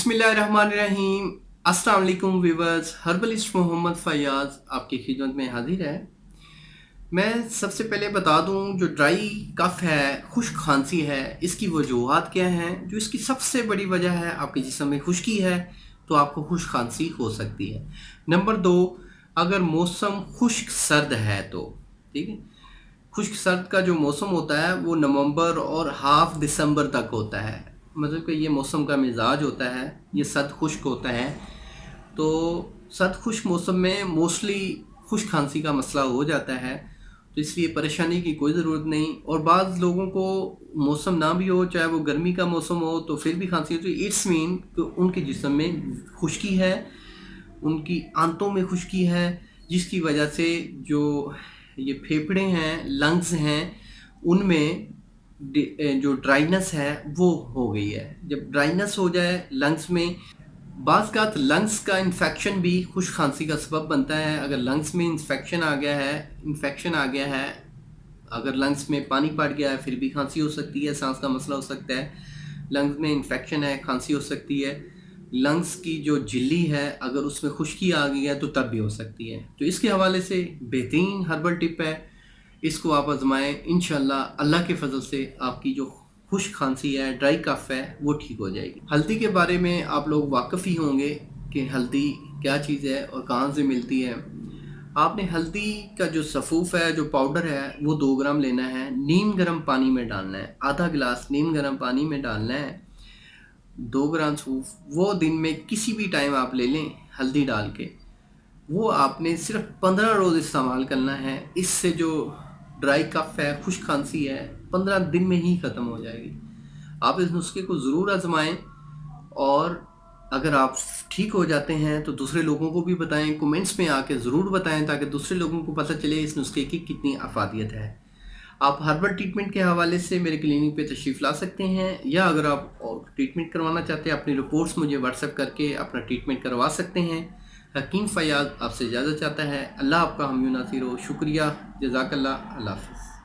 बिस्मिल्लाहिर्रहमानिर्रहीम। अस्सलाम वालेकुम व्यूवर्स, हर्बलिस्ट मोहम्मद फैयाज़ आपकी खिदमत में हाजिर है। मैं सबसे पहले बता दूं, जो ड्राई कफ है, खुश्क खांसी है, इसकी वजूहात क्या हैं। जो इसकी सबसे बड़ी वजह है, आपके जिस्म में खुश्की है तो आपको खुश्क खांसी हो सकती है। नंबर दो, अगर मौसम खुश्क सर्द है तो ठीक है। खुश्क सर्द का जो मौसम होता है वो नवंबर और हाफ दिसंबर तक होता है। मतलब कि ये मौसम का मिजाज होता है, ये सर्द खुश्क होता है। तो सर्द खुश्क मौसम में मोस्टली खुश्क खांसी का मसला हो जाता है, तो इसलिए परेशानी की कोई ज़रूरत नहीं। और बाज़ लोगों को मौसम ना भी हो, चाहे वो गर्मी का मौसम हो, तो फिर भी खांसी हो, तो इट्स मीन कि उनके जिस्म में खुश्की है, उनकी आंतों में खुश्की है, जिसकी वजह से जो ये फेफड़े हैं, लंग्स हैं, उनमें जो ड्राइनेस है वो हो गई है। जब ड्राइनेस हो जाए लंग्स में, बाज़ लंग्स का इन्फेक्शन भी खुश्क खांसी का सबब बनता है। अगर लंग्स में इन्फेक्शन आ गया है, अगर लंग्स में पानी पड़ गया है, फिर भी खांसी हो सकती है, सांस का मसला हो सकता है। लंग्स में इन्फेक्शन है, खांसी हो सकती है। लंग्स की जो झिल्ली है, अगर उसमें खुश्की आ गई है तो तब भी हो सकती है। तो इसके हवाले से बेहतरीन हर्बल टिप है, इसको आप आजमाएं। इंशाल्लाह अल्लाह के फजल से आपकी जो खुश्क खांसी है, ड्राई कफ है, वो ठीक हो जाएगी। हल्दी के बारे में आप लोग वाकिफ़ ही होंगे कि हल्दी क्या चीज़ है और कहाँ से मिलती है। आपने हल्दी का जो सफ़ूफ है, जो पाउडर है, वो 2 ग्राम लेना है, नीम गर्म पानी में डालना है। आधा गिलास नीम गर्म पानी में डालना है, 2 ग्राम सफ़ूफ। वो दिन में किसी भी टाइम आप ले लें हल्दी डाल के। वो आपने सिर्फ 15 रोज़ इस्तेमाल करना है। इससे जो ड्राई कफ है, खुश्क खांसी है, 15 दिन में ही ख़त्म हो जाएगी। आप इस नुस्खे को ज़रूर आजमाएं, और अगर आप ठीक हो जाते हैं तो दूसरे लोगों को भी बताएं। कमेंट्स में आके ज़रूर बताएं ताकि दूसरे लोगों को पता चले इस नुस्खे की कितनी अफादियत है। आप हर्बल ट्रीटमेंट के हवाले से मेरे क्लिनिक पे तशरीफ़ ला सकते हैं, या अगर आप और ट्रीटमेंट करवाना चाहते हैं, अपनी रिपोर्ट्स मुझे व्हाट्सएप करके अपना ट्रीटमेंट करवा सकते हैं। हकीम फैयाज़ आपसे इजाज़त चाहता है। अल्लाह आपका हम नासिर हो। शुक्रिया, जज़ाकल्लाह, अल्लाह हाफ़िज़।